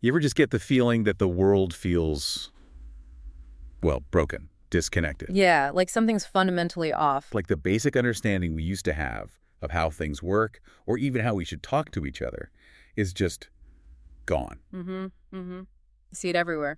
You ever just get the feeling that the world feels, well, broken, disconnected? Yeah, like something's fundamentally off. Like the basic understanding we used to have of how things work, or even how we should talk to each other, is just gone. Mm-hmm. Mm-hmm. You see it everywhere.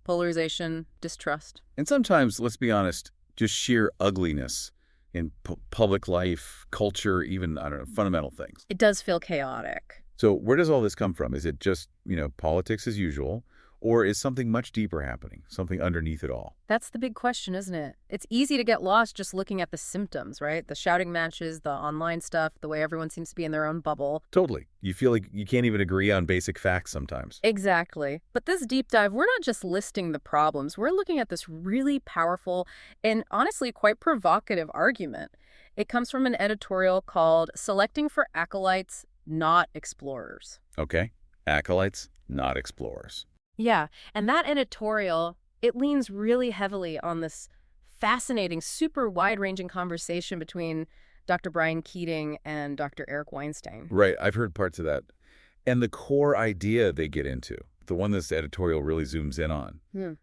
Polarization, distrust. And sometimes, let's be honest, just sheer ugliness in public life, culture, even, I don't know, fundamental things. It does feel chaotic. So where does all this come from? Is it just, politics as usual? Or is something much deeper happening, something underneath it all? That's the big question, isn't it? It's easy to get lost just looking at the symptoms, right? The shouting matches, the online stuff, the way everyone seems to be in their own bubble. Totally. You feel like you can't even agree on basic facts sometimes. Exactly. But this deep dive, we're not just listing the problems. We're looking at this really powerful and honestly quite provocative argument. It comes from an editorial called Selecting for Acolytes, Not Explorers. Okay. Acolytes, not explorers. Yeah, and that editorial, it leans really heavily on this fascinating, super wide-ranging conversation between Dr. Brian Keating and Dr. Eric Weinstein. Right. I've heard parts of that. And the core idea they get into, the one this editorial really zooms in on,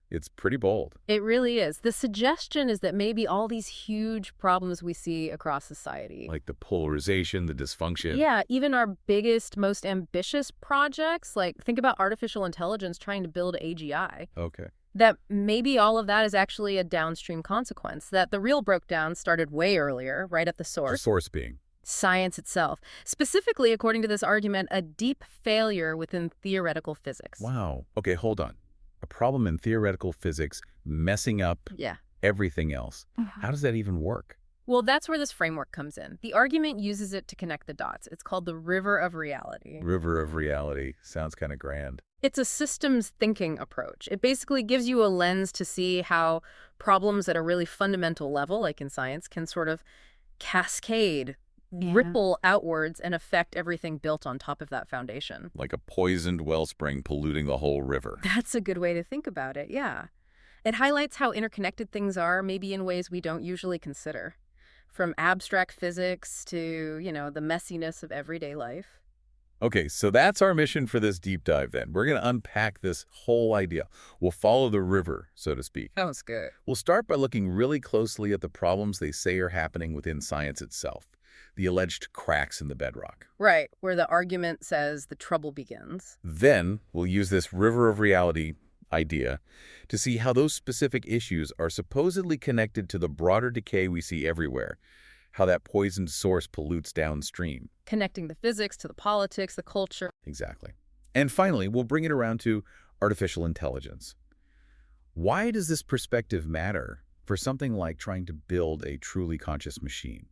it's pretty bold. It really is. The suggestion is that maybe all these huge problems we see across society, Like the polarization, the dysfunction. yeah, even our biggest, most ambitious projects, like think about artificial intelligence trying to build AGI, Okay. that maybe all of that is actually a downstream consequence, that the real breakdown started way earlier, right at the The source. source being. Science itself. Specifically, according to this argument, a deep failure within theoretical physics. Wow. Okay, hold on. A problem in theoretical physics messing up Yeah. everything else. How does that even work? Well, that's where this framework comes in. The argument uses it to connect the dots. It's called the river of reality. River of reality. Sounds kind of grand. It's a systems thinking approach. It basically gives you a lens to see how problems at a really fundamental level, like in science, can sort of cascade, ripple outwards, and affect everything built on top of that foundation. Like a poisoned wellspring polluting the whole river. That's a good way to think about it, yeah. It highlights how interconnected things are, maybe in ways we don't usually consider. From abstract physics to, the messiness of everyday life. Okay, so that's our mission for this deep dive then. We're going to unpack this whole idea. We'll follow the river, so to speak. Sounds good. We'll start by looking really closely at the problems they say are happening within science itself, the alleged cracks in the bedrock. Right, where the argument says the trouble begins. Then we'll use this river of reality idea to see how those specific issues are supposedly connected to the broader decay we see everywhere, how that poisoned source pollutes downstream. Connecting the physics to the politics, the culture. Exactly. And finally, we'll bring it around to artificial intelligence. Why does this perspective matter for something like trying to build a truly conscious machine?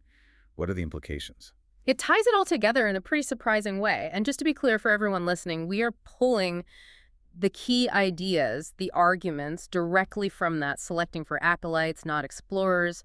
What are the implications? It ties it all together in a pretty surprising way. And just to be clear for everyone listening, we are pulling the key ideas, the arguments, directly from that Selecting for Acolytes, Not Explorers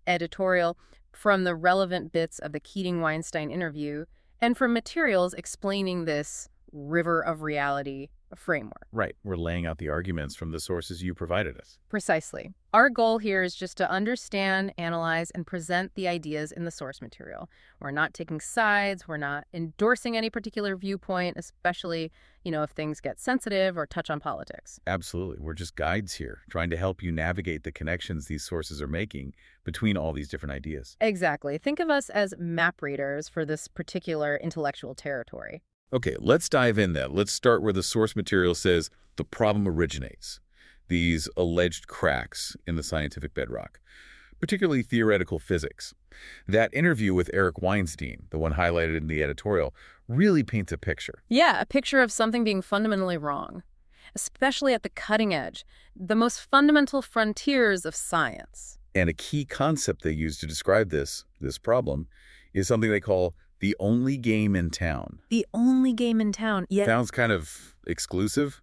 editorial, from the relevant bits of the Keating-Weinstein interview, and from materials explaining this river of reality framework. Right. We're laying out the arguments from the sources you provided us. Precisely. Our goal here is just to understand, analyze, and present the ideas in the source material. We're not taking sides. We're not endorsing any particular viewpoint, especially, if things get sensitive or touch on politics. Absolutely. We're just guides here, trying to help you navigate the connections these sources are making between all these different ideas. Exactly. Think of us as map readers for this particular intellectual territory. Okay, let's dive in then. Let's start where the source material says the problem originates, these alleged cracks in the scientific bedrock, particularly theoretical physics. That interview with Eric Weinstein, the one highlighted in the editorial, really paints a picture. Yeah, a picture of something being fundamentally wrong, especially at the cutting edge, the most fundamental frontiers of science. And a key concept they use to describe this problem is something they call the only game in town. The only game in town, yet... Sounds kind of exclusive.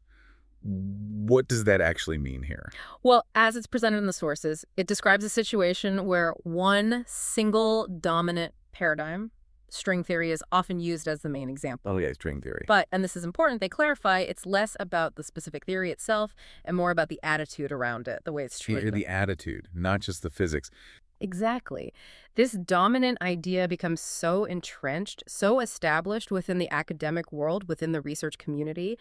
What does that actually mean here? Well, as it's presented in the sources, it describes a situation where one single dominant paradigm, string theory is often used as the main example. Oh, yeah, string theory. But, and this is important, they clarify it's less about the specific theory itself and more about the attitude around it, the way it's treated. The attitude, not just the physics. Exactly. This dominant idea becomes so entrenched, so established within the academic world, within the research community,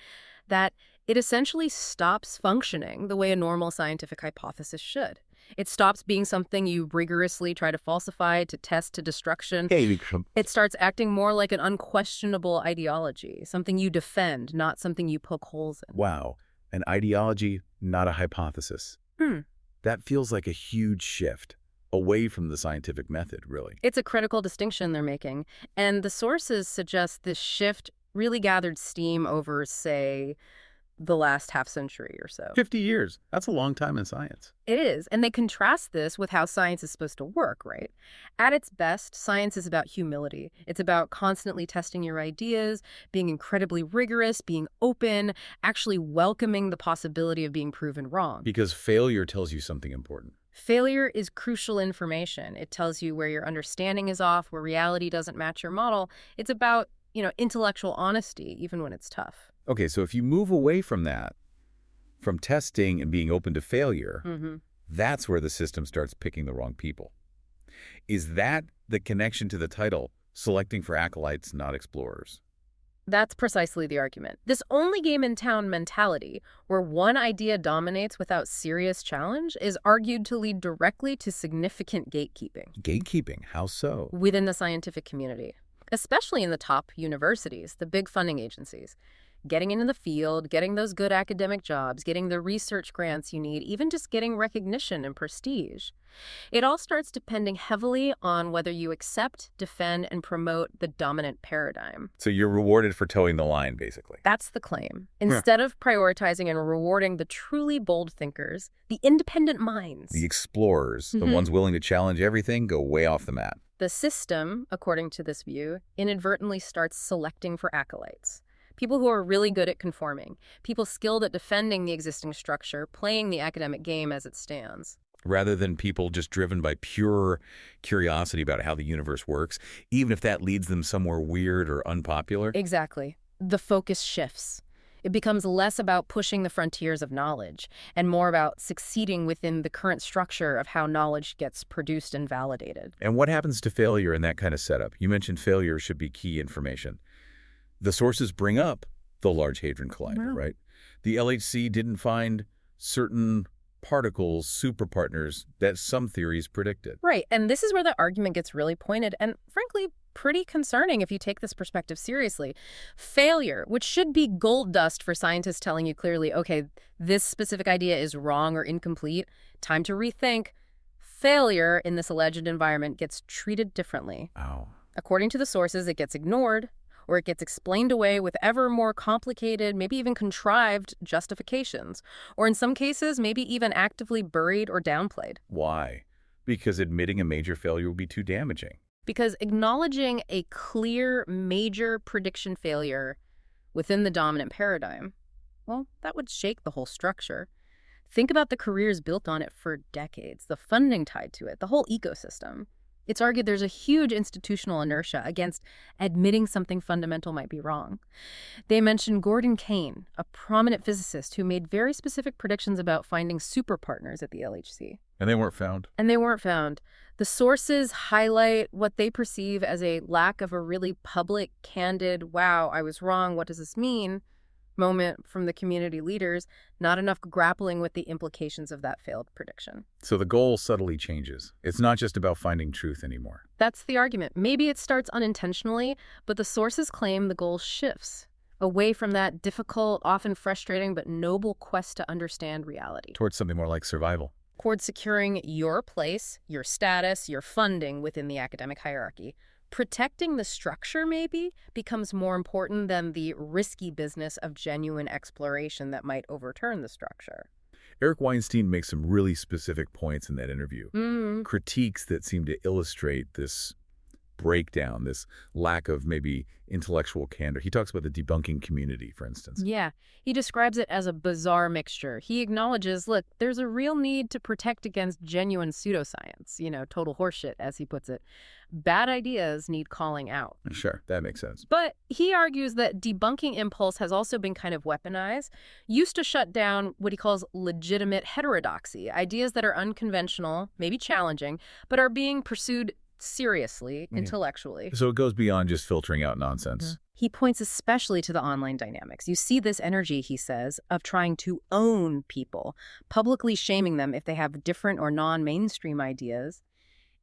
that It essentially stops functioning the way a normal scientific hypothesis should. It stops being something you rigorously try to falsify, to test to destruction. It starts acting more like an unquestionable ideology, something you defend, not something you poke holes in. Wow, an ideology, not a hypothesis. That feels like a huge shift away from the scientific method, really. It's a critical distinction they're making, and the sources suggest this shift really gathered steam over, say, the last half century or so. 50 years. That's a long time in science. It is, and they contrast this with how science is supposed to work, right? At its best, science is about humility. It's about constantly testing your ideas, being incredibly rigorous, being open, actually welcoming the possibility of being proven wrong. Because failure tells you something important. Failure is crucial information. It tells you where your understanding is off, where reality doesn't match your model. It's about, intellectual honesty, even when it's tough. Okay, so if you move away from that, from testing and being open to failure, that's where the system starts picking the wrong people. Is that the connection to the title, Selecting for Acolytes, Not Explorers? That's precisely the argument. This only game in town mentality, where one idea dominates without serious challenge, is argued to lead directly to significant gatekeeping. Gatekeeping? How so? Within the scientific community, especially in the top universities, the big funding agencies. Getting into the field, getting those good academic jobs, getting the research grants you need, even just getting recognition and prestige. It all starts depending heavily on whether you accept, defend, and promote the dominant paradigm. So you're rewarded for towing the line, basically. That's the claim. Instead of prioritizing and rewarding the truly bold thinkers, the independent minds. The explorers, the ones willing to challenge everything, go way off the map. The system, according to this view, inadvertently starts selecting for acolytes. People who are really good at conforming, people skilled at defending the existing structure, playing the academic game as it stands. Rather than people just driven by pure curiosity about how the universe works, even if that leads them somewhere weird or unpopular. Exactly. The focus shifts. It becomes less about pushing the frontiers of knowledge and more about succeeding within the current structure of how knowledge gets produced and validated. And what happens to failure in that kind of setup? You mentioned failure should be key information. The sources bring up the Large Hadron Collider, right? The LHC didn't find certain particles, superpartners, that some theories predicted. Right, and this is where the argument gets really pointed and, frankly, pretty concerning if you take this perspective seriously. Failure, which should be gold dust for scientists telling you clearly, okay, this specific idea is wrong or incomplete, time to rethink. Failure in this alleged environment gets treated differently. Oh. According to the sources, it gets ignored, or it gets explained away with ever more complicated, maybe even contrived justifications, or in some cases, maybe even actively buried or downplayed. Why? Because admitting a major failure would be too damaging. Because acknowledging a clear major prediction failure within the dominant paradigm, well, that would shake the whole structure. Think about the careers built on it for decades, the funding tied to it, the whole ecosystem. It's argued there's a huge institutional inertia against admitting something fundamental might be wrong. They mentioned Gordon Kane, a prominent physicist who made very specific predictions about finding superpartners at the LHC. And they weren't found. The sources highlight what they perceive as a lack of a really public, candid, wow, I was wrong, what does this mean? Moment from the community leaders, not enough grappling with the implications of that failed prediction. So the goal subtly changes. It's not just about finding truth anymore. That's the argument. Maybe it starts unintentionally, but the sources claim the goal shifts away from that difficult, often frustrating, but noble quest to understand reality. Towards something more like survival. Towards securing your place, your status, your funding within the academic hierarchy. Protecting the structure, maybe, becomes more important than the risky business of genuine exploration that might overturn the structure. Eric Weinstein makes some really specific points in that interview. Critiques that seem to illustrate this breakdown, this lack of maybe intellectual candor. He talks about the debunking community, for instance. Yeah, he describes it as a bizarre mixture. He acknowledges, look, there's a real need to protect against genuine pseudoscience, total horseshit, as he puts it. Bad ideas need calling out. Sure, that makes sense. But he argues that debunking impulse has also been kind of weaponized, used to shut down what he calls legitimate heterodoxy, ideas that are unconventional, maybe challenging, but are being pursued seriously, intellectually. So it goes beyond just filtering out nonsense. He points especially to the online dynamics. You see this energy, he says, of trying to own people, publicly shaming them if they have different or non-mainstream ideas,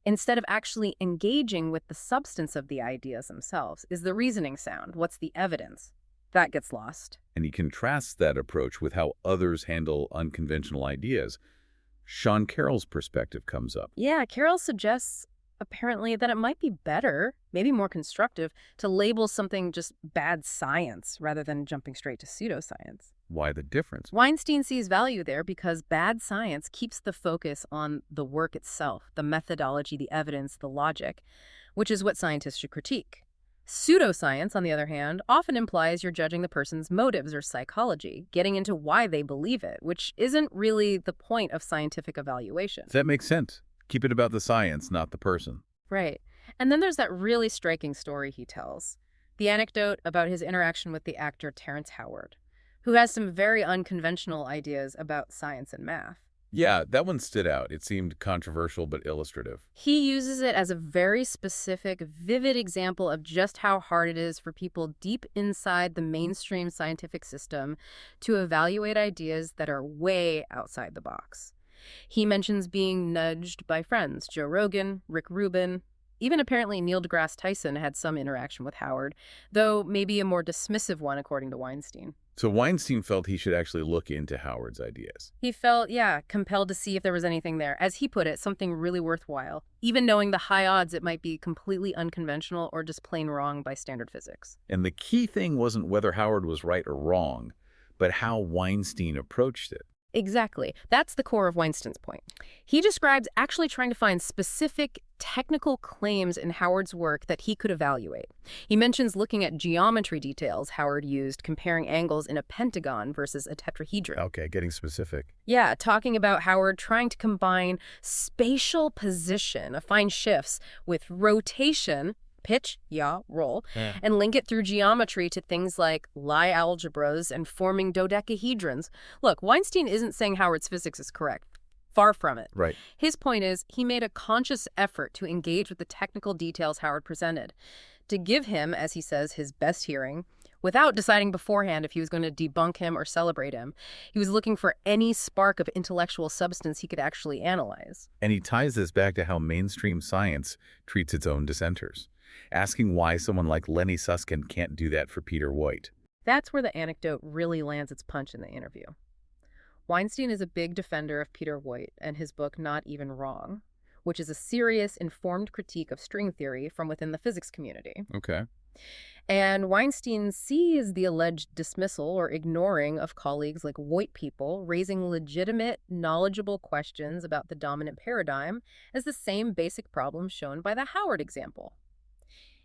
instead of actually engaging with the substance of the ideas themselves. Is the reasoning sound? What's the evidence? That gets lost. And he contrasts that approach with how others handle unconventional ideas. Sean Carroll's perspective comes up. Yeah, Carroll suggests, apparently, that it might be better, maybe more constructive, to label something just bad science rather than jumping straight to pseudoscience. Why the difference? Weinstein sees value there because bad science keeps the focus on the work itself, the methodology, the evidence, the logic, which is what scientists should critique. Pseudoscience, on the other hand, often implies you're judging the person's motives or psychology, getting into why they believe it, which isn't really the point of scientific evaluation. That makes sense. Keep it about the science, not the person. Right. And then there's that really striking story he tells, the anecdote about his interaction with the actor Terrence Howard, who has some very unconventional ideas about science and math. Yeah, that one stood out. It seemed controversial but illustrative. He uses it as a very specific, vivid example of just how hard it is for people deep inside the mainstream scientific system to evaluate ideas that are way outside the box. He mentions being nudged by friends, Joe Rogan, Rick Rubin. Even apparently Neil deGrasse Tyson had some interaction with Howard, though maybe a more dismissive one according to Weinstein. So Weinstein felt he should actually look into Howard's ideas. He felt, compelled to see if there was anything there. As he put it, something really worthwhile, even knowing the high odds it might be completely unconventional or just plain wrong by standard physics. And the key thing wasn't whether Howard was right or wrong, but how Weinstein approached it. Exactly. That's the core of Weinstein's point. He describes actually trying to find specific technical claims in Howard's work that he could evaluate. He mentions looking at geometry details Howard used, comparing angles in a pentagon versus a tetrahedron. Okay, getting specific. Yeah, talking about Howard trying to combine spatial position, affine shifts, with rotation, pitch, roll, and link it through geometry to things like Lie algebras and forming dodecahedrons. Look, Weinstein isn't saying Howard's physics is correct. Far from it. Right. His point is he made a conscious effort to engage with the technical details Howard presented, to give him, as he says, his best hearing, without deciding beforehand if he was going to debunk him or celebrate him. He was looking for any spark of intellectual substance he could actually analyze. And he ties this back to how mainstream science treats its own dissenters, asking why someone like Lenny Susskind can't do that for Peter White. That's where the anecdote really lands its punch in the interview. Weinstein is a big defender of Peter White and his book Not Even Wrong, which is a serious, informed critique of string theory from within the physics community. Okay. And Weinstein sees the alleged dismissal or ignoring of colleagues like White people raising legitimate, knowledgeable questions about the dominant paradigm as the same basic problem shown by the Howard example.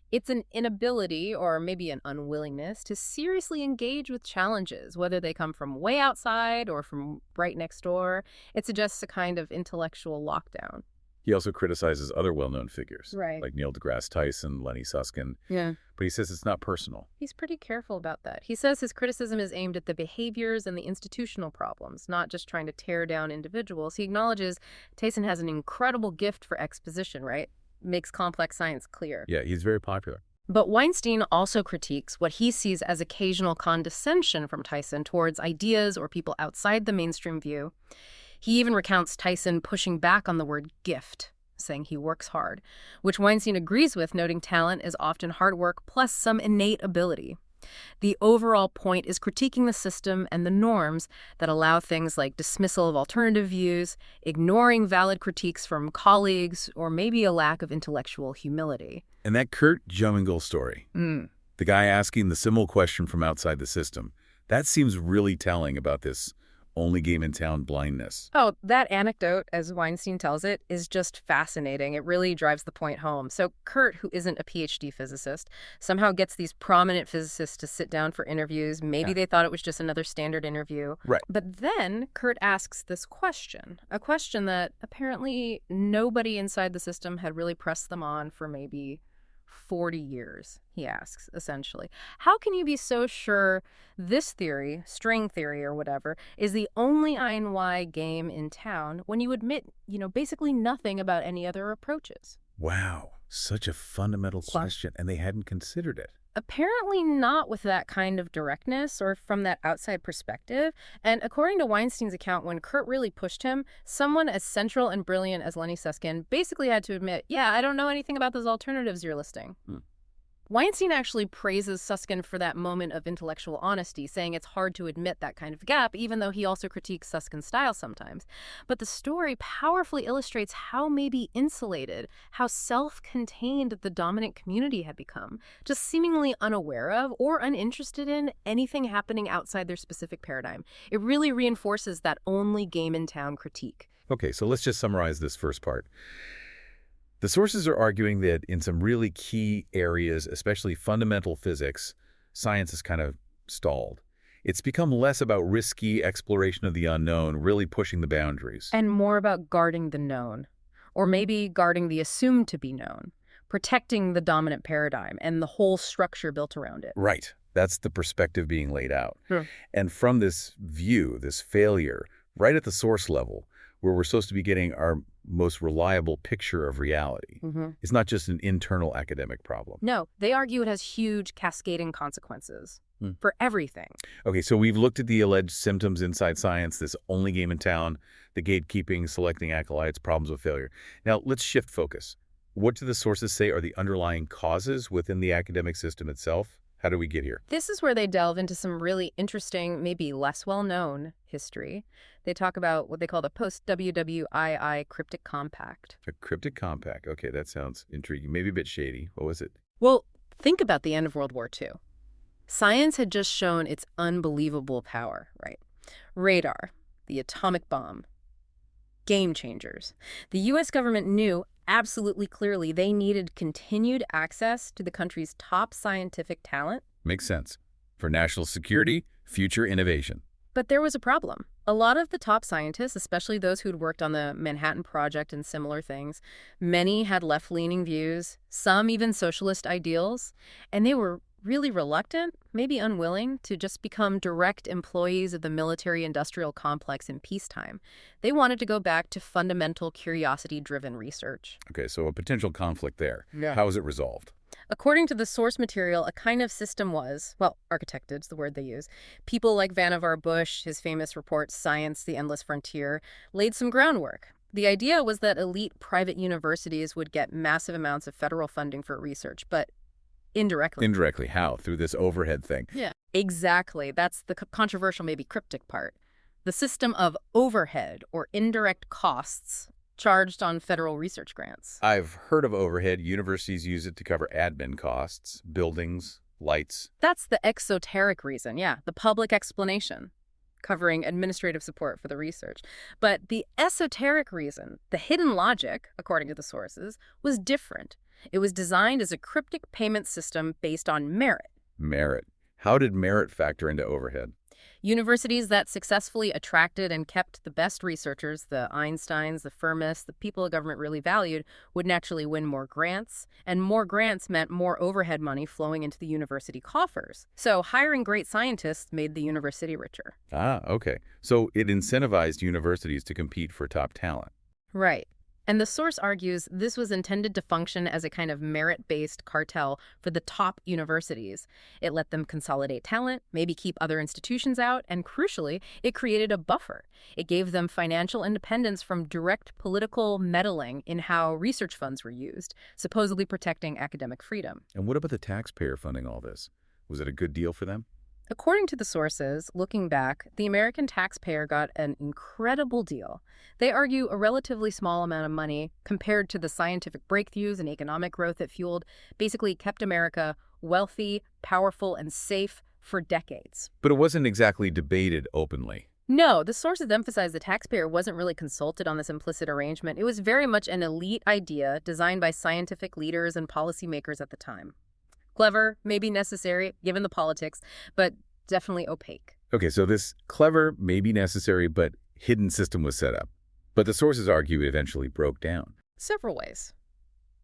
It's an inability, or maybe an unwillingness, to seriously engage with challenges, whether they come from way outside or from right next door. It suggests a kind of intellectual lockdown. He also criticizes other well-known figures, Right. like Neil deGrasse Tyson, Lenny Susskind. Yeah. But he says it's not personal. He's pretty careful about that. He says his criticism is aimed at the behaviors and the institutional problems, not just trying to tear down individuals. He acknowledges Tyson has an incredible gift for exposition, right? Makes complex science clear. Yeah, he's very popular. But Weinstein also critiques what he sees as occasional condescension from Tyson towards ideas or people outside the mainstream view. He even recounts Tyson pushing back on the word gift, saying he works hard, which Weinstein agrees with, noting talent is often hard work plus some innate ability. The overall point is critiquing the system and the norms that allow things like dismissal of alternative views, ignoring valid critiques from colleagues, or maybe a lack of intellectual humility. And that Kurt Jungel story, the guy asking the similar question from outside the system, that seems really telling about this only game in town blindness. Oh, that anecdote, as Weinstein tells it, is just fascinating. It really drives the point home. So Kurt, who isn't a PhD physicist, somehow gets these prominent physicists to sit down for interviews. Maybe they thought it was just another standard interview. Right. But then Kurt asks this question, a question that apparently nobody inside the system had really pressed them on for maybe 40 years, he asks, essentially. How can you be so sure this theory, string theory or whatever, is the only I and Y game in town when you admit, basically nothing about any other approaches? Wow, such a fundamental question, and they hadn't considered it. Apparently not with that kind of directness or from that outside perspective. And according to Weinstein's account, when Kurt really pushed him, someone as central and brilliant as Lenny Susskind basically had to admit, yeah, I don't know anything about those alternatives you're listing. Weinstein actually praises Susskind for that moment of intellectual honesty, saying it's hard to admit that kind of gap, even though he also critiques Suskind's style sometimes. But the story powerfully illustrates how maybe insulated, how self-contained the dominant community had become, just seemingly unaware of or uninterested in anything happening outside their specific paradigm. It really reinforces that only game in town critique. Okay, so let's just summarize this first part. The sources are arguing that in some really key areas, especially fundamental physics, science is kind of stalled. It's become less about risky exploration of the unknown, really pushing the boundaries. And more about guarding the known, or maybe guarding the assumed to be known, protecting the dominant paradigm and the whole structure built around it. Right. That's the perspective being laid out. Yeah. And from this view, this failure, right at the source level, where we're supposed to be getting our most reliable picture of reality. It's not just an internal academic problem. No, they argue it has huge cascading consequences for everything. Okay, so we've looked at the alleged symptoms inside science, this only game in town, the gatekeeping, selecting acolytes, problems with failure. Now, let's shift focus. What do the sources say are the underlying causes within the academic system itself? How do we get here? This is where they delve into some really interesting, maybe less well-known history. They talk about what they call the post-WWII cryptic compact. A cryptic compact. Okay, that sounds intriguing. Maybe a bit shady. What was it? Well, think about the end of World War II. Science had just shown its unbelievable power, right? Radar, the atomic bomb, game changers. The U.S. government knew absolutely clearly they needed continued access to the country's top scientific talent. Makes sense. For national security, future innovation. But there was a problem. A lot of the top scientists, especially those who'd worked on the Manhattan Project and similar things, many had left-leaning views, some even socialist ideals, and they were really reluctant, maybe unwilling, to just become direct employees of the military-industrial complex in peacetime. They wanted to go back to fundamental curiosity-driven research. Okay, so a potential conflict there. Yeah. How is it resolved? According to the source material, a kind of system was, well, architected is the word they use. People like Vannevar Bush, his famous report, Science, the Endless Frontier, laid some groundwork. The idea was that elite private universities would get massive amounts of federal funding for research, but indirectly. Indirectly, how? Through this overhead thing. Yeah. Exactly. That's the controversial, maybe cryptic part. The system of overhead or indirect costs charged on federal research grants. I've heard of overhead. Universities use it to cover admin costs, buildings, lights. That's the exoteric reason, yeah, the public explanation, covering administrative support for the research. But the esoteric reason, the hidden logic, according to the sources, was different. It was designed as a cryptic payment system based on merit. Merit. How did merit factor into overhead? Universities that successfully attracted and kept the best researchers, the Einsteins, the Fermis, the people the government really valued, would naturally win more grants, and more grants meant more overhead money flowing into the university coffers. So hiring great scientists made the university richer. Ah, okay. So it incentivized universities to compete for top talent. Right. And the source argues this was intended to function as a kind of merit-based cartel for the top universities. It let them consolidate talent, maybe keep other institutions out, and crucially, it created a buffer. It gave them financial independence from direct political meddling in how research funds were used, supposedly protecting academic freedom. And what about the taxpayer funding all this? Was it a good deal for them? According to the sources, looking back, the American taxpayer got an incredible deal. They argue a relatively small amount of money, compared to the scientific breakthroughs and economic growth it fueled, basically kept America wealthy, powerful, and safe for decades. But it wasn't exactly debated openly. No, the sources emphasize the taxpayer wasn't really consulted on this implicit arrangement. It was very much an elite idea designed by scientific leaders and policymakers at the time. Clever, maybe necessary, given the politics, but definitely opaque. Okay, so this clever, maybe necessary, but hidden system was set up. But the sources argue it eventually broke down. Several ways.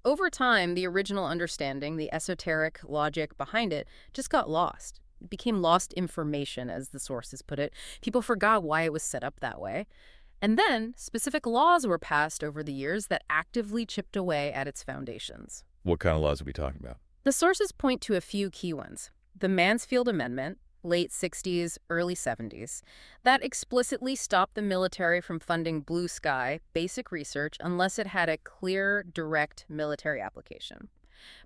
Over time, the original understanding, the esoteric logic behind it, just got lost. It became lost information, as the sources put it. People forgot why it was set up that way. And then, specific laws were passed over the years that actively chipped away at its foundations. What kind of laws are we talking about? The sources point to a few key ones. The Mansfield Amendment, late 60s, early 70s, that explicitly stopped the military from funding blue sky, basic research, unless it had a clear, direct military application.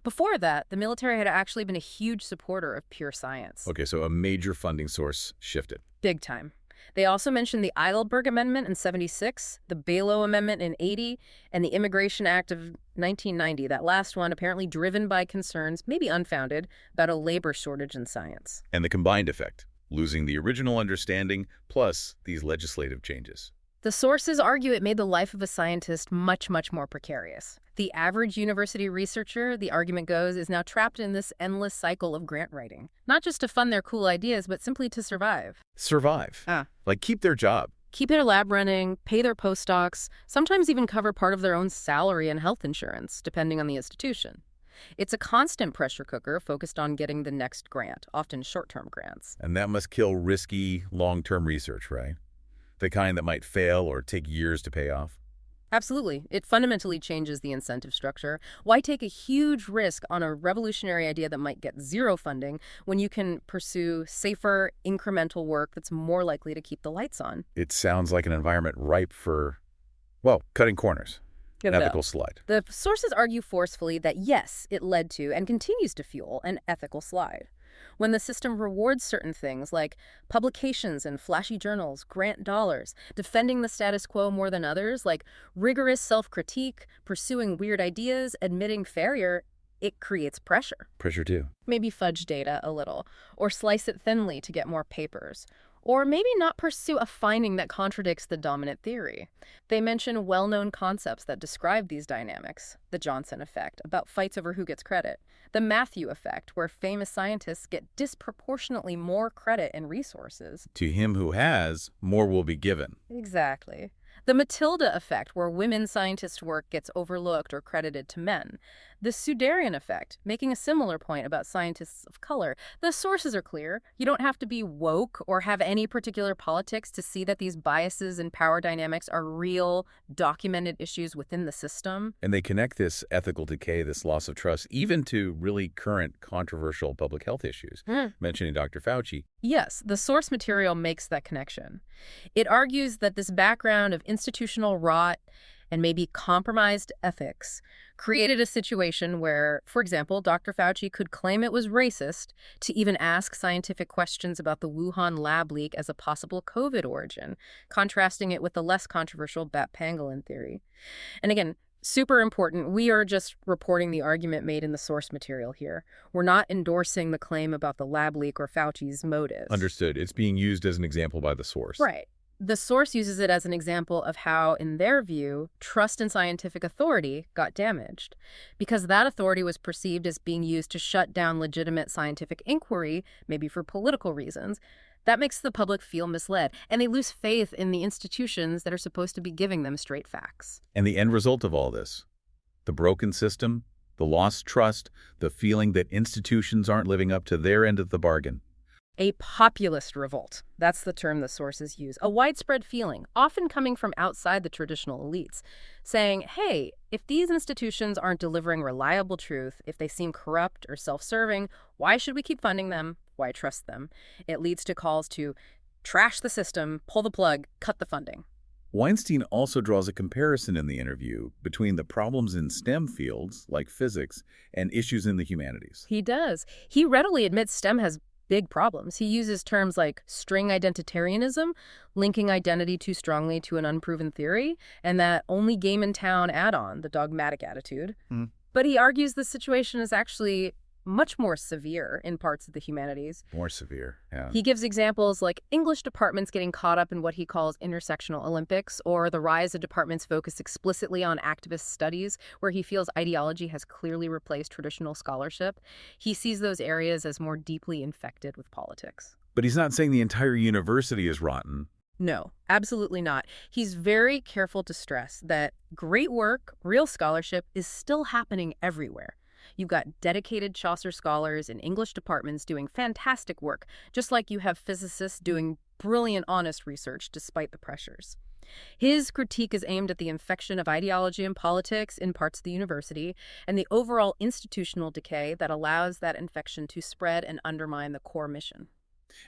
Before that, the military had actually been a huge supporter of pure science. Okay, so a major funding source shifted. Big time. They also mentioned the Eidelberg Amendment in 76, the Balo Amendment in 80, and the Immigration Act of 1990, that last one apparently driven by concerns, maybe unfounded, about a labor shortage in science. And the combined effect, losing the original understanding plus these legislative changes. The sources argue it made the life of a scientist much, much more precarious. The average university researcher, the argument goes, is now trapped in this endless cycle of grant writing. Not just to fund their cool ideas, but simply to survive. Survive. Like keep their job. Keep their lab running, pay their postdocs, sometimes even cover part of their own salary and health insurance, depending on the institution. It's a constant pressure cooker focused on getting the next grant, often short-term grants. And that must kill risky, long-term research, right? The kind that might fail or take years to pay off. Absolutely. It fundamentally changes the incentive structure. Why take a huge risk on a revolutionary idea that might get zero funding when you can pursue safer, incremental work that's more likely to keep the lights on? It sounds like an environment ripe for, well, cutting corners. An ethical slide. The sources argue forcefully that yes, it led to and continues to fuel an ethical slide. When the system rewards certain things like publications and flashy journals, grant dollars, defending the status quo more than others, like rigorous self-critique, pursuing weird ideas, admitting failure, it creates pressure. Pressure too. Maybe fudge data a little, or slice it thinly to get more papers. Or maybe not pursue a finding that contradicts the dominant theory. They mention well-known concepts that describe these dynamics. The Johnson effect, about fights over who gets credit. The Matthew effect, where famous scientists get disproportionately more credit and resources. To him who has, more will be given. Exactly. The Matilda effect, where women scientists' work gets overlooked or credited to men. The Sudarian effect, making a similar point about scientists of color. The sources are clear. You don't have to be woke or have any particular politics to see that these biases and power dynamics are real, documented issues within the system. And they connect this ethical decay, this loss of trust, even to really current controversial public health issues, mentioning Dr. Fauci. Yes, the source material makes that connection. It argues that this background of institutional rot and maybe compromised ethics created a situation where, for example, Dr. Fauci could claim it was racist to even ask scientific questions about the Wuhan lab leak as a possible COVID origin, contrasting it with the less controversial bat pangolin theory. And again, super important, we are just reporting the argument made in the source material here. We're not endorsing the claim about the lab leak or Fauci's motives. Understood. It's being used as an example by the source. Right. The source uses it as an example of how, in their view, trust in scientific authority got damaged, because that authority was perceived as being used to shut down legitimate scientific inquiry, maybe for political reasons. That makes the public feel misled, and they lose faith in the institutions that are supposed to be giving them straight facts. And the end result of all this, the broken system, the lost trust, the feeling that institutions aren't living up to their end of the bargain. A populist revolt. That's the term the sources use. A widespread feeling, often coming from outside the traditional elites, saying, hey, if these institutions aren't delivering reliable truth, if they seem corrupt or self-serving, why should we keep funding them? Why trust them? It leads to calls to trash the system, pull the plug, cut the funding. Weinstein also draws a comparison in the interview between the problems in STEM fields, like physics, and issues in the humanities. He does. He readily admits STEM has big problems. He uses terms like string identitarianism, linking identity too strongly to an unproven theory, and that only game in town add-on, the dogmatic attitude. But he argues the situation is actually much more severe in parts of the humanities. More severe, yeah. He gives examples like English departments getting caught up in what he calls intersectional Olympics, or the rise of departments focused explicitly on activist studies, where he feels ideology has clearly replaced traditional scholarship. He sees those areas as more deeply infected with politics. But he's not saying the entire university is rotten. No, absolutely not. He's very careful to stress that great work, real scholarship, is still happening everywhere. You've got dedicated Chaucer scholars in English departments doing fantastic work, just like you have physicists doing brilliant, honest research despite the pressures. His critique is aimed at the infection of ideology and politics in parts of the university and the overall institutional decay that allows that infection to spread and undermine the core mission.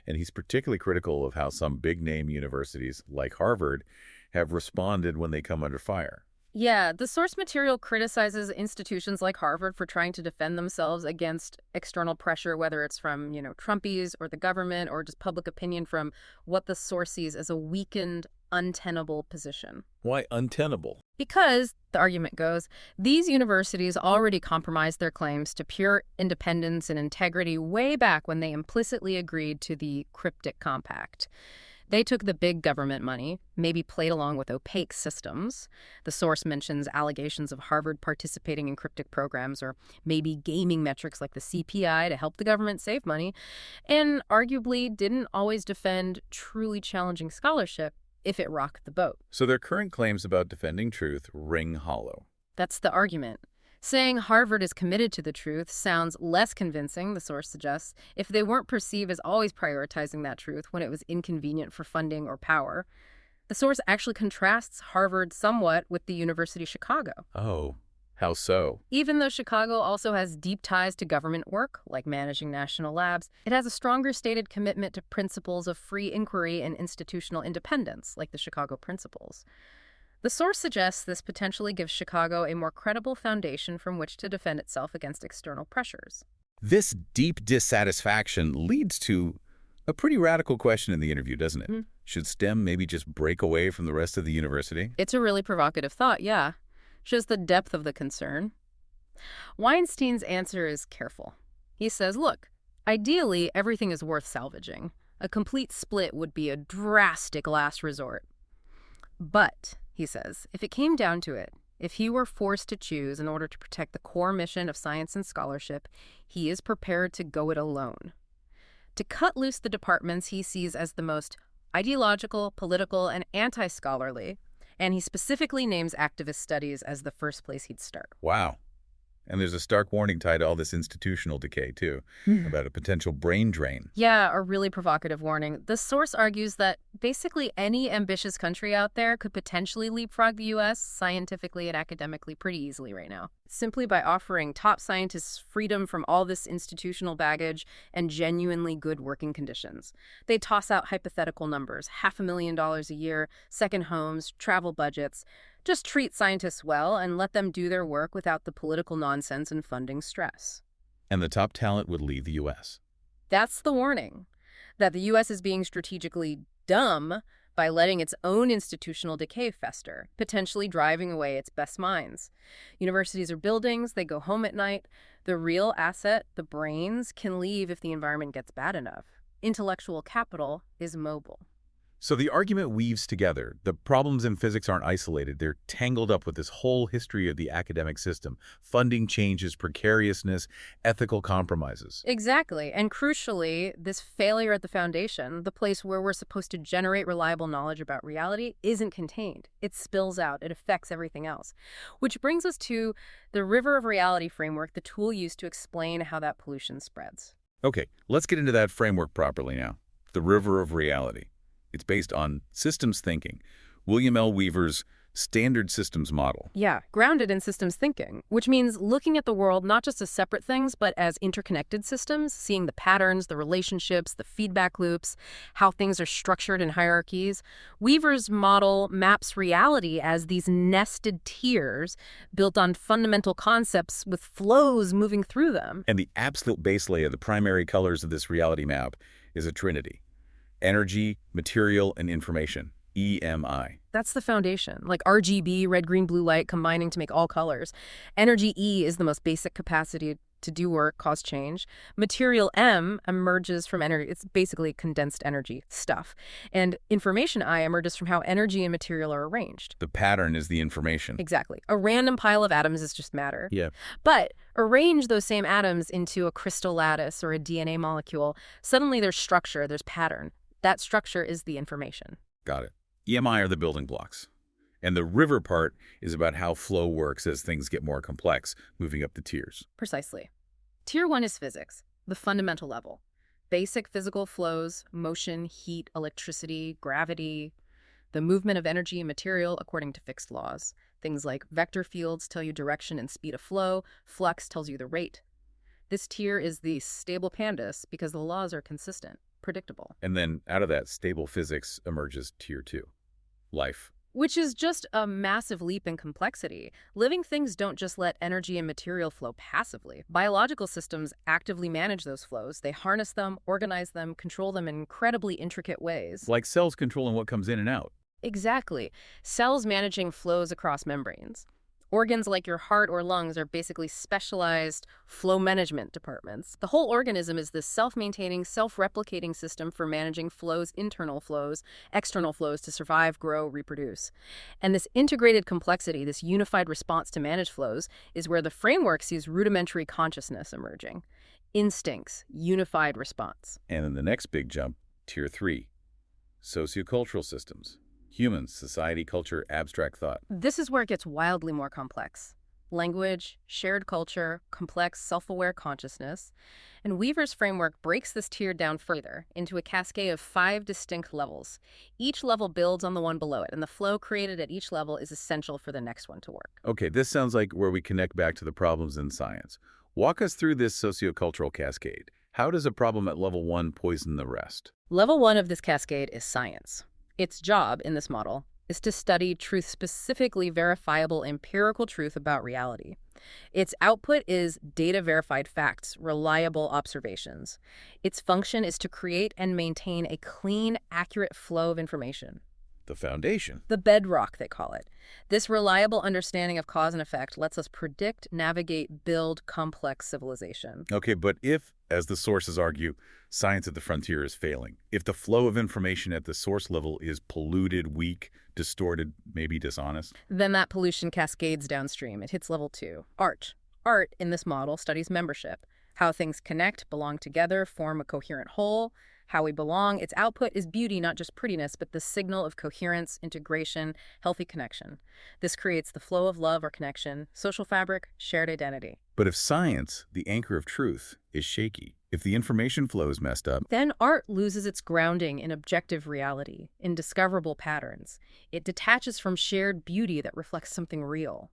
And he's particularly critical of how some big-name universities, like Harvard, have responded when they come under fire. Yeah, the source material criticizes institutions like Harvard for trying to defend themselves against external pressure, whether it's from, Trumpies or the government or just public opinion from what the source sees as a weakened, untenable position. Why untenable? Because, the argument goes, these universities already compromised their claims to pure independence and integrity way back when they implicitly agreed to the cryptic compact. They took the big government money, maybe played along with opaque systems. The source mentions allegations of Harvard participating in cryptic programs or maybe gaming metrics like the CPI to help the government save money, and arguably didn't always defend truly challenging scholarship if it rocked the boat. So their current claims about defending truth ring hollow. That's the argument. Saying Harvard is committed to the truth sounds less convincing, the source suggests, if they weren't perceived as always prioritizing that truth when it was inconvenient for funding or power. The source actually contrasts Harvard somewhat with the University of Chicago. Oh, how so? Even though Chicago also has deep ties to government work, like managing national labs, it has a stronger stated commitment to principles of free inquiry and institutional independence, like the Chicago Principles. The source suggests this potentially gives Chicago a more credible foundation from which to defend itself against external pressures. This deep dissatisfaction leads to a pretty radical question in the interview, doesn't it? Should STEM maybe just break away from the rest of the university? It's a really provocative thought, yeah. Shows the depth of the concern. Weinstein's answer is careful. He says, look, ideally, everything is worth salvaging. A complete split would be a drastic last resort. But, he says, if it came down to it, if he were forced to choose in order to protect the core mission of science and scholarship, he is prepared to go it alone. To cut loose the departments he sees as the most ideological, political, and anti-scholarly, and he specifically names activist studies as the first place he'd start. Wow. And there's a stark warning tied to all this institutional decay, too, about a potential brain drain. Yeah, a really provocative warning. The source argues that basically any ambitious country out there could potentially leapfrog the U.S. scientifically and academically pretty easily right now, simply by offering top scientists freedom from all this institutional baggage and genuinely good working conditions. They toss out hypothetical numbers, $500,000 a year, second homes, travel budgets. Just treat scientists well and let them do their work without the political nonsense and funding stress. And the top talent would leave the U.S. That's the warning, that the U.S. is being strategically dumb by letting its own institutional decay fester, potentially driving away its best minds. Universities are buildings, they go home at night. The real asset, the brains, can leave if the environment gets bad enough. Intellectual capital is mobile. So the argument weaves together. The problems in physics aren't isolated. They're tangled up with this whole history of the academic system. Funding changes, precariousness, ethical compromises. Exactly. And crucially, this failure at the foundation, the place where we're supposed to generate reliable knowledge about reality, isn't contained. It spills out. It affects everything else. Which brings us to the river of reality framework, the tool used to explain how that pollution spreads. Okay, let's get into that framework properly now. The river of reality. It's based on systems thinking, William L. Weaver's standard systems model. Yeah, grounded in systems thinking, which means looking at the world not just as separate things, but as interconnected systems, seeing the patterns, the relationships, the feedback loops, how things are structured in hierarchies. Weaver's model maps reality as these nested tiers built on fundamental concepts with flows moving through them. And the absolute base layer, the primary colors of this reality map, is a trinity. Energy, material, and information, EMI. That's the foundation, like RGB, red, green, blue light, combining to make all colors. Energy E is the most basic capacity to do work, cause change. Material M emerges from energy. It's basically condensed energy stuff. And information I emerges from how energy and material are arranged. The pattern is the information. Exactly. A random pile of atoms is just matter. Yeah. But arrange those same atoms into a crystal lattice or a DNA molecule. Suddenly there's structure, there's pattern. That structure is the information. Got it. EMI are the building blocks. And the river part is about how flow works as things get more complex, moving up the tiers. Precisely. Tier 1 is physics, the fundamental level. Basic physical flows, motion, heat, electricity, gravity. The movement of energy and material according to fixed laws. Things like vector fields tell you direction and speed of flow, flux tells you the rate. This tier is the stable pandas because the laws are consistent, predictable. And then out of that stable physics emerges tier 2, life. Which is just a massive leap in complexity. Living things don't just let energy and material flow passively. Biological systems actively manage those flows. They harness them, organize them, control them in incredibly intricate ways. Like cells controlling what comes in and out. Exactly. Cells managing flows across membranes. Organs like your heart or lungs are basically specialized flow management departments. The whole organism is this self-maintaining, self-replicating system for managing flows, internal flows, external flows to survive, grow, reproduce. And this integrated complexity, this unified response to manage flows, is where the framework sees rudimentary consciousness emerging. Instincts, unified response. And then the next big jump, tier 3, sociocultural systems. Humans, society, culture, abstract thought. This is where it gets wildly more complex. Language, shared culture, complex self-aware consciousness. And Weaver's framework breaks this tier down further into a cascade of 5 distinct levels. Each level builds on the one below it, and the flow created at each level is essential for the next one to work. Okay, this sounds like where we connect back to the problems in science. Walk us through this sociocultural cascade. How does a problem at level 1 poison the rest? Level 1 of this cascade is science. Its job in this model is to study truth, specifically verifiable empirical truth about reality. Its output is data-verified facts, reliable observations. Its function is to create and maintain a clean, accurate flow of information. The foundation. The bedrock, they call it. This reliable understanding of cause and effect lets us predict, navigate, build complex civilization. Okay, but if, as the sources argue, science at the frontier is failing, if the flow of information at the source level is polluted, weak, distorted, maybe dishonest, then that pollution cascades downstream. It hits level 2, art. Art, in this model, studies membership, how things connect, belong together, form a coherent whole, how we belong. Its output is beauty, not just prettiness, but the signal of coherence, integration, healthy connection. This creates the flow of love or connection, social fabric, shared identity. But if science, the anchor of truth, is shaky, if the information flow is messed up, then art loses its grounding in objective reality, in discoverable patterns. It detaches from shared beauty that reflects something real.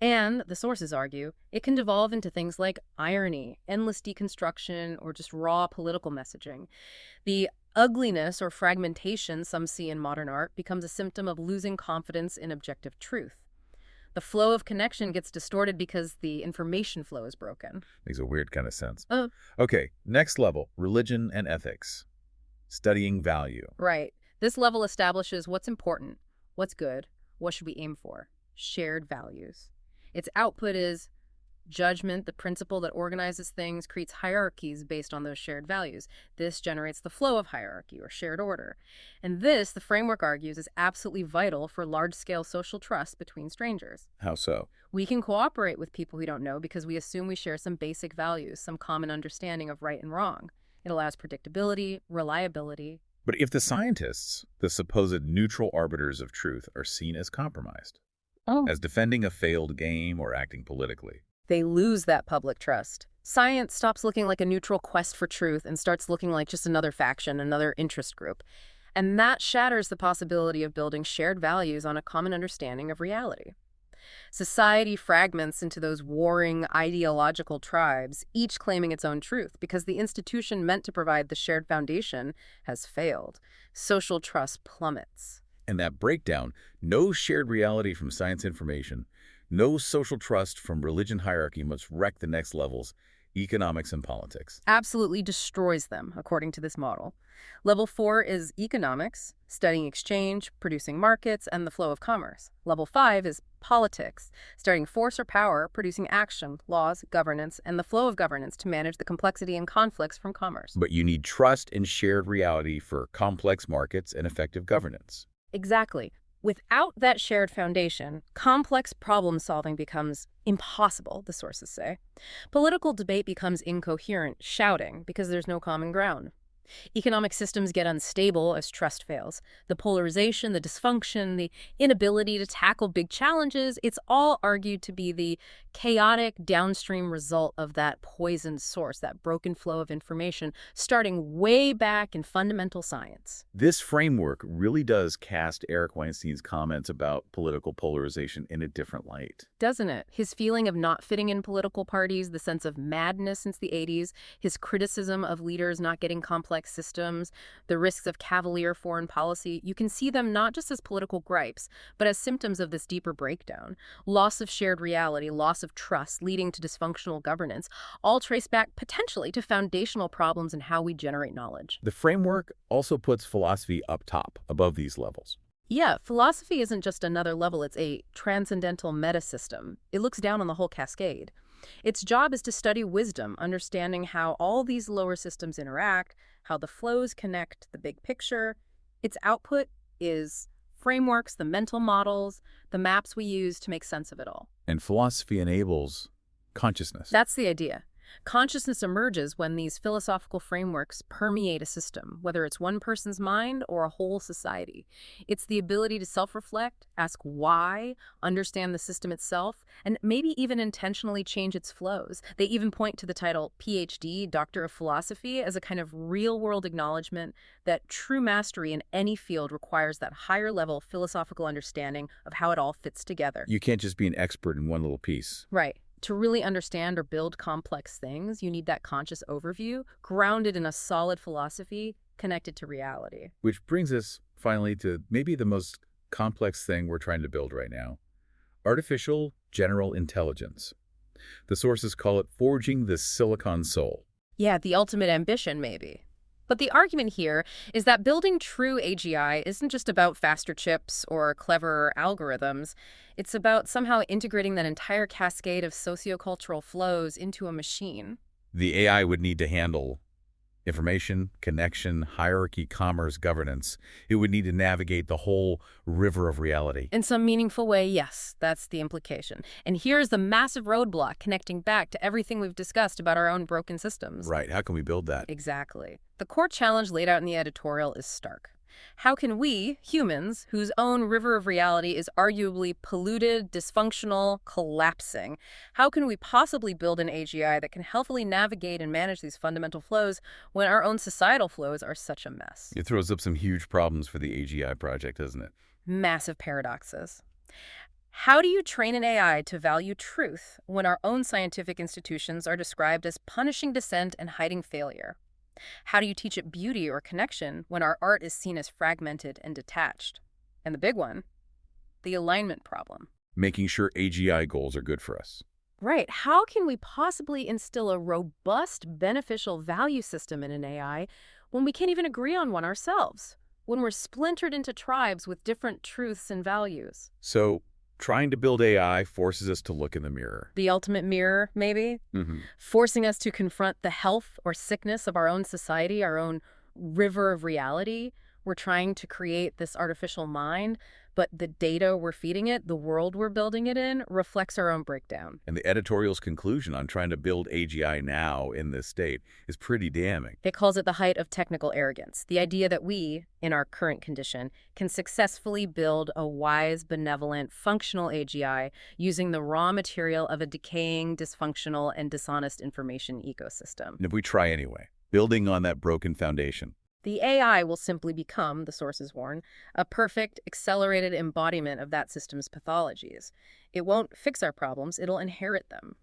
And, the sources argue, it can devolve into things like irony, endless deconstruction, or just raw political messaging. The ugliness or fragmentation some see in modern art becomes a symptom of losing confidence in objective truth. The flow of connection gets distorted because the information flow is broken. makes a weird kind of sense. Okay, next level, religion and ethics. Studying value. Right. This level establishes what's important, what's good, what should we aim for. Shared values. Its output is judgment, the principle that organizes things, creates hierarchies based on those shared values. This generates the flow of hierarchy or shared order. And this, the framework argues, is absolutely vital for large-scale social trust between strangers. How so? We can cooperate with people we don't know because we assume we share some basic values, some common understanding of right and wrong. It allows predictability, reliability. But if the scientists, the supposed neutral arbiters of truth, are seen as compromised, as defending a failed game or acting politically, they lose that public trust. Science stops looking like a neutral quest for truth and starts looking like just another faction, another interest group. And that shatters the possibility of building shared values on a common understanding of reality. Society fragments into those warring ideological tribes, each claiming its own truth, because the institution meant to provide the shared foundation has failed. Social trust plummets. and that breakdown, no shared reality from science information, no social trust from religion hierarchy must wreck the next levels, economics and politics. Absolutely destroys them, according to this model. Level 4 is economics, studying exchange, producing markets, and the flow of commerce. Level 5 is politics, studying force or power, producing action, laws, governance, and the flow of governance to manage the complexity and conflicts from commerce. But you need trust and shared reality for complex markets and effective governance. Exactly. Without that shared foundation, complex problem-solving becomes impossible, the sources say. Political debate becomes incoherent, shouting, because there's no common ground. Economic systems get unstable as trust fails. The polarization, the dysfunction, the inability to tackle big challenges, it's all argued to be the chaotic downstream result of that poisoned source, that broken flow of information, starting way back in fundamental science. This framework really does cast Eric Weinstein's comments about political polarization in a different light. Doesn't it? His feeling of not fitting in political parties, the sense of madness since the 80s, his criticism of leaders not getting complex systems, the risks of cavalier foreign policy, you can see them not just as political gripes, but as symptoms of this deeper breakdown. Loss of shared reality, loss of trust, leading to dysfunctional governance, all trace back potentially to foundational problems in how we generate knowledge. The framework also puts philosophy up top, above these levels. Yeah, philosophy isn't just another level, it's a transcendental meta-system. It looks down on the whole cascade. Its job is to study wisdom, understanding how all these lower systems interact, how the flows connect the big picture. Its output is frameworks, the mental models, the maps we use to make sense of it all. And philosophy enables consciousness. That's the idea. Consciousness emerges when these philosophical frameworks permeate a system, whether it's one person's mind or a whole society. It's the ability to self-reflect, ask why, understand the system itself, and maybe even intentionally change its flows. They even point to the title PhD, Doctor of Philosophy, as a kind of real-world acknowledgement that true mastery in any field requires that higher-level philosophical understanding of how it all fits together. You can't just be an expert in one little piece. Right. To really understand or build complex things, you need that conscious overview, grounded in a solid philosophy, connected to reality. Which brings us, finally, to maybe the most complex thing we're trying to build right now. Artificial general intelligence. The sources call it forging the silicon soul. Yeah, the ultimate ambition, maybe. But the argument here is that building true AGI isn't just about faster chips or cleverer algorithms. It's about somehow integrating that entire cascade of sociocultural flows into a machine. The AI would need to handle information, connection, hierarchy, commerce, governance. It would need to navigate the whole river of reality. In some meaningful way, yes, that's the implication. And here's the massive roadblock connecting back to everything we've discussed about our own broken systems. Right. How can we build that? Exactly. The core challenge laid out in the editorial is stark. How can we, humans, whose own river of reality is arguably polluted, dysfunctional, collapsing, how can we possibly build an AGI that can healthily navigate and manage these fundamental flows when our own societal flows are such a mess? It throws up some huge problems for the AGI project, doesn't it? Massive paradoxes. How do you train an AI to value truth when our own scientific institutions are described as punishing dissent and hiding failure? How do you teach it beauty or connection when our art is seen as fragmented and detached? And the big one, the alignment problem. Making sure AGI goals are good for us. Right. How can we possibly instill a robust, beneficial value system in an AI when we can't even agree on one ourselves? When we're splintered into tribes with different truths and values? So, trying to build AI forces us to look in the mirror. The ultimate mirror, maybe? Mm-hmm. Forcing us to confront the health or sickness of our own society, our own river of reality. We're trying to create this artificial mind, but the data we're feeding it, the world we're building it in, reflects our own breakdown. And the editorial's conclusion on trying to build AGI now in this state is pretty damning. It calls it the height of technical arrogance, the idea that we, in our current condition, can successfully build a wise, benevolent, functional AGI using the raw material of a decaying, dysfunctional, and dishonest information ecosystem. And if we try anyway, building on that broken foundation, the AI will simply become, the sources warn, a perfect, accelerated embodiment of that system's pathologies. It won't fix our problems, it'll inherit them.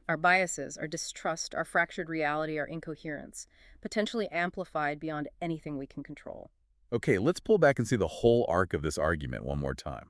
Our biases, our distrust, our fractured reality, our incoherence, potentially amplified beyond anything we can control. Okay, let's pull back and see the whole arc of this argument one more time.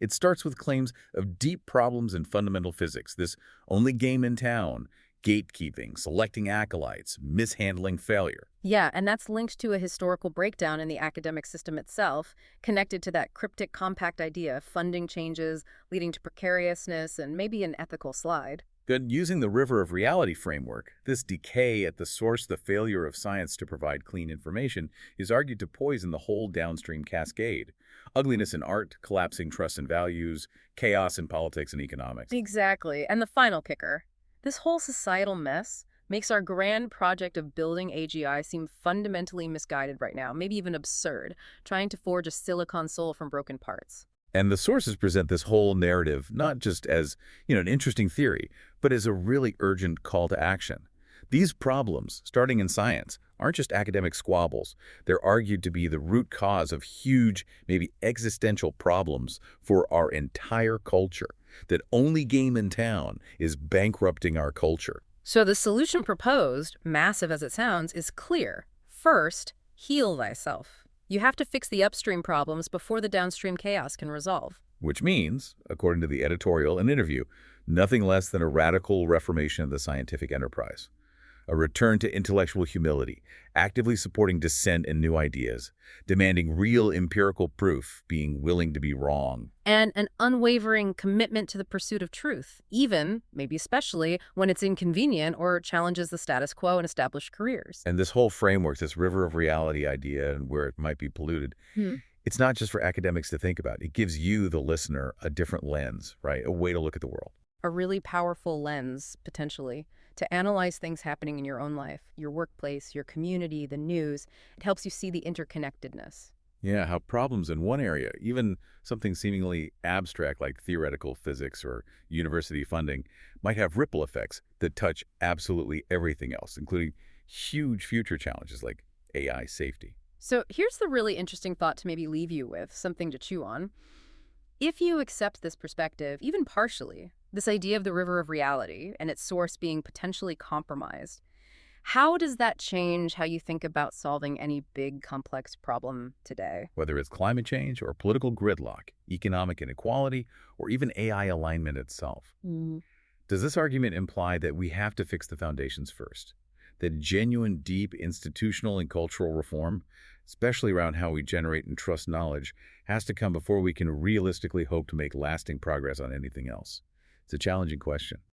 It starts with claims of deep problems in fundamental physics, this only game in town, gatekeeping, selecting acolytes, mishandling failure. Yeah, and that's linked to a historical breakdown in the academic system itself, connected to that cryptic compact idea, funding changes, leading to precariousness, and maybe an ethical slide. Good. Using the river of reality framework, this decay at the source, the failure of science to provide clean information, is argued to poison the whole downstream cascade. Ugliness in art, collapsing trust and values, chaos in politics and economics. Exactly. And the final kicker. This whole societal mess, makes our grand project of building AGI seem fundamentally misguided right now, maybe even absurd, trying to forge a silicon soul from broken parts. And the sources present this whole narrative not just as, an interesting theory, but as a really urgent call to action. These problems, starting in science, aren't just academic squabbles. They're argued to be the root cause of huge, maybe existential problems for our entire culture. That only game in town is bankrupting our culture. So the solution proposed, massive as it sounds, is clear. First, heal thyself. You have to fix the upstream problems before the downstream chaos can resolve. Which means, according to the editorial and interview, nothing less than a radical reformation of the scientific enterprise. A return to intellectual humility, actively supporting dissent and new ideas, demanding real empirical proof, being willing to be wrong. And an unwavering commitment to the pursuit of truth, even, maybe especially, when it's inconvenient or challenges the status quo and established careers. And this whole framework, this river of reality idea and where it might be polluted, it's not just for academics to think about. It gives you, the listener, a different lens, right? A way to look at the world. A really powerful lens, potentially, to analyze things happening in your own life, your workplace, your community, the news. It helps you see the interconnectedness. Yeah, how problems in one area, even something seemingly abstract like theoretical physics or university funding, might have ripple effects that touch absolutely everything else, including huge future challenges like AI safety. So here's the really interesting thought to maybe leave you with, something to chew on. If you accept this perspective, even partially, this idea of the river of reality and its source being potentially compromised, how does that change how you think about solving any big, complex problem today? Whether it's climate change or political gridlock, economic inequality, or even AI alignment itself. Does this argument imply that we have to fix the foundations first? That genuine, deep institutional and cultural reform, especially around how we generate and trust knowledge, has to come before we can realistically hope to make lasting progress on anything else? It's a challenging question.